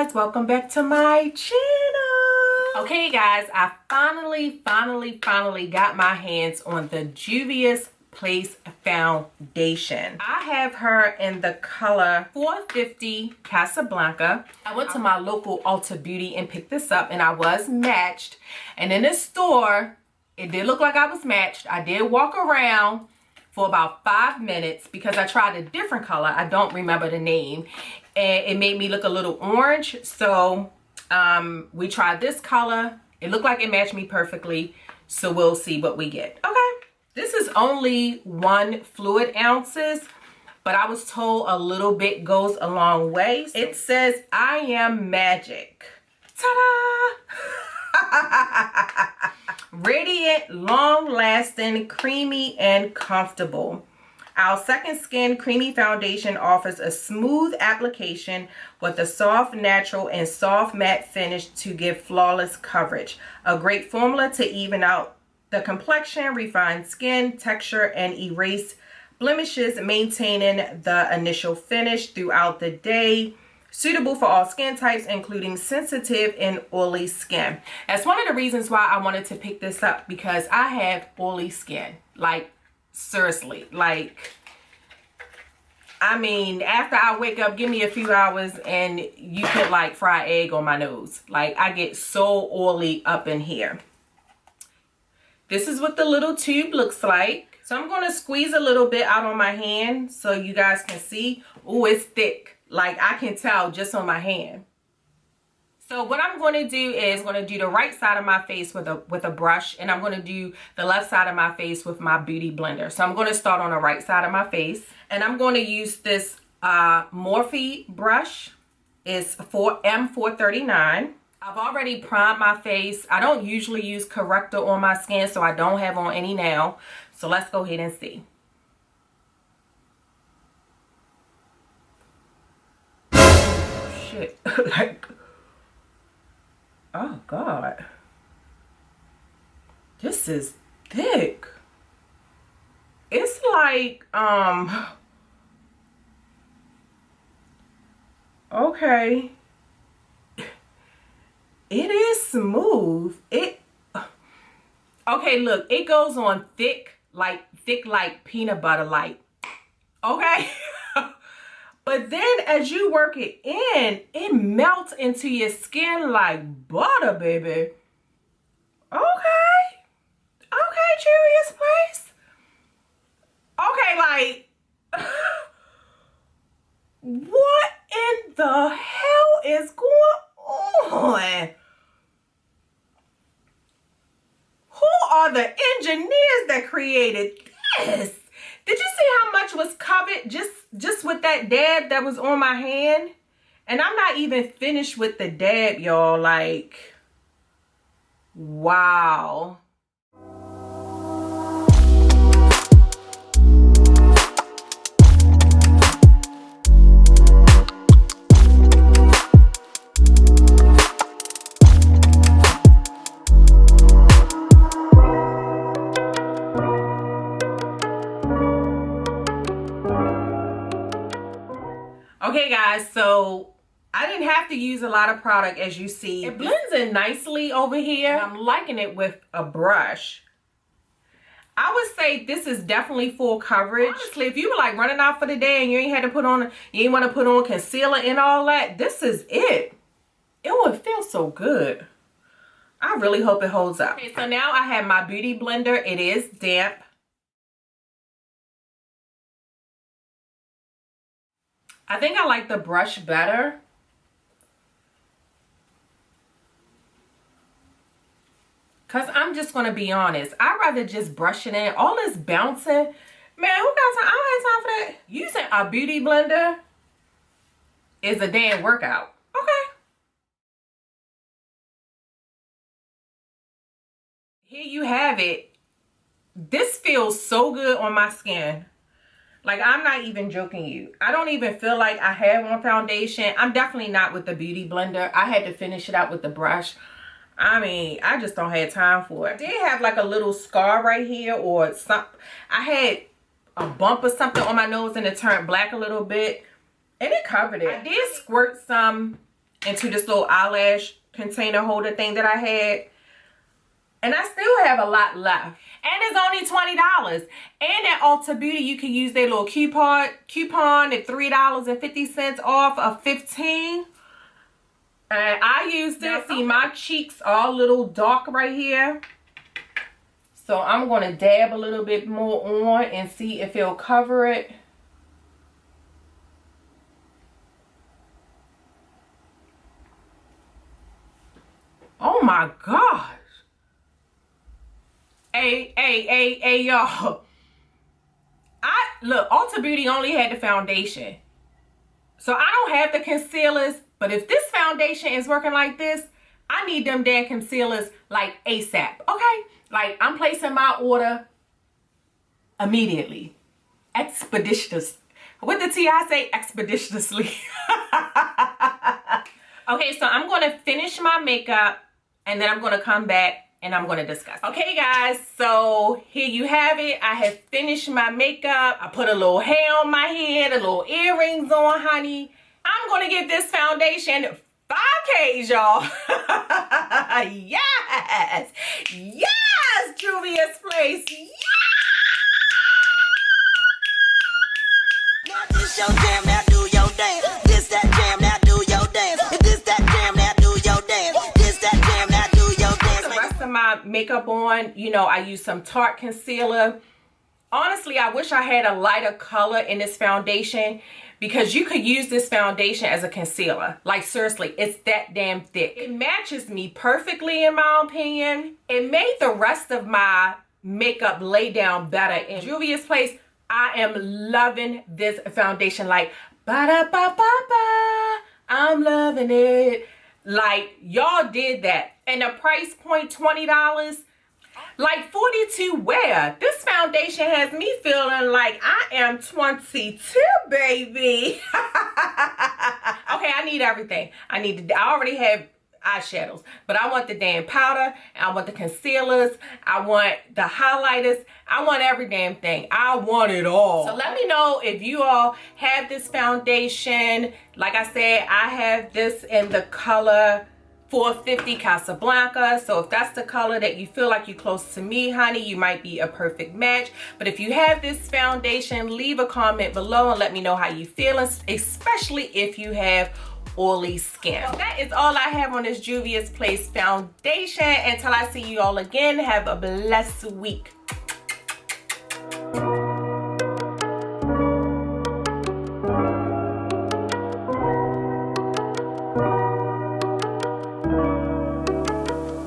guys, welcome back to my channel. Okay guys, I finally got my hands on the Juvia'S Place foundation. I have her in the color 450 Casablanca. I went to my local Ulta Beauty and picked this up, and I was matched. And in the store, it did look like I was matched. I did walk around for about 5 minutes because I tried a different color. I don't remember the name, and it made me look a little orange. So we tried this color. It looked like it matched me perfectly, so we'll see what we get. Okay, this is only 1 fluid ounces, but I was told a little bit goes a long way. It says I am magic. Ta-da! Radiant, long-lasting, creamy, and comfortable. Our Second Skin Creamy Foundation offers a smooth application with a soft, natural, and soft matte finish to give flawless coverage. A great formula to even out the complexion, refine skin texture, and erase blemishes, maintaining the initial finish throughout the day. Suitable for all skin types, including sensitive and oily skin. That's one of the reasons why I wanted to pick this up, because I have oily skin. Like, seriously. Like, I mean, after I wake up, give me a few hours and you could like fry egg on my nose. Like, I get so oily up in here. This is what the little tube looks like. So I'm going to squeeze a little bit out on my hand so you guys can see. Oh, it's thick. Like, I can tell just on my hand. So what I'm going to do is I'm going to do the right side of my face with a brush, and I'm going to do the left side of my face with my beauty blender. So I'm going to start on the right side of my face, and I'm going to use this Morphe brush. It's for M439. I've already primed my face. I don't usually use corrector on my skin, so I don't have on any now. So let's go ahead and see. Shit. Like, oh God, this is thick. It's like okay, it is smooth. Okay, look, it goes on thick like peanut butter, like, okay. But then as you work it in, it melts into your skin like butter, baby. Okay. Okay, Juvia'S Place. Okay, like, what in the hell is going on? Who are the engineers that created this? Did you see how much was covered just with that dab that was on my hand? And I'm not even finished with the dab, y'all. Like, wow. Okay guys, so I didn't have to use a lot of product, as you see. It blends in nicely over here. I'm liking it with a brush. I would say this is definitely full coverage. Honestly, if you were like running out for the day and you ain't had to put on, you ain't want to put on concealer and all that, this is it. It would feel so good. I really hope it holds up. Okay, so now I have my beauty blender. It is damp. I think I like the brush better. Because I'm just going to be honest. I'd rather just brush it in. All this bouncing. Man, who got time? I don't have time for that. Using a beauty blender is a damn workout. Okay. Here you have it. This feels so good on my skin. Like, I'm not even joking you. I don't even feel like I have on foundation. I'm definitely not with the beauty blender. I had to finish it out with the brush. I mean, I just don't have time for it. I did have like a little scar right here or something. I had a bump or something on my nose and it turned black a little bit. And it covered it. I did squirt some into this little eyelash container holder thing that I had. And I still have a lot left. And it's only $20. And at Ulta Beauty, you can use their little coupon at $3.50 off of $15. And I used it. See, my cheeks are a little dark right here. So I'm going to dab a little bit more on and see if it'll cover it. Oh my gosh. Hey, y'all. Look, Ulta Beauty only had the foundation. So I don't have the concealers, but if this foundation is working like this, I need them damn concealers like ASAP, okay? Like, I'm placing my order immediately. Expeditious. What did T.I. say? Expeditiously. Okay, so I'm going to finish my makeup, and then I'm going to come back and I'm going to discuss. Okay, guys, so here you have it. I have finished my makeup. I put a little hair on my head, a little earrings on, honey. I'm going to give this foundation 5Ks, y'all. Yes! Yes, Juvia'S place. Yes! Now this your jam, now do your dance. This that jam, now do your dance. If this that jam, now do your dance. This that jam, now do your dance. The rest of my makeup on, you know, I use some Tarte concealer. Honestly, I wish I had a lighter color in this foundation, because you could use this foundation as a concealer. Like, seriously, it's that damn thick. It matches me perfectly, in my opinion. It made the rest of my makeup lay down better. In Juvia'S place, I am loving this foundation. Like, ba-da-ba-ba-ba, I'm loving it. Like, y'all did that. And the price point, $20. Like, 42 where? This foundation has me feeling like I am 22, baby. Okay, I need everything. I already have eyeshadows, but I want the damn powder, I want the concealers, I want the highlighters, I want every damn thing. I want it all. So let me know if you all have this foundation. Like I said, I have this in the color 450 Casablanca. So if that's the color that you feel like you're close to me, honey, you might be a perfect match. But if you have this foundation, leave a comment below and let me know how you feeling, especially if you have oily skin. So that is all I have on this Juvia'S Place foundation. Until I see you all again, have a blessed week.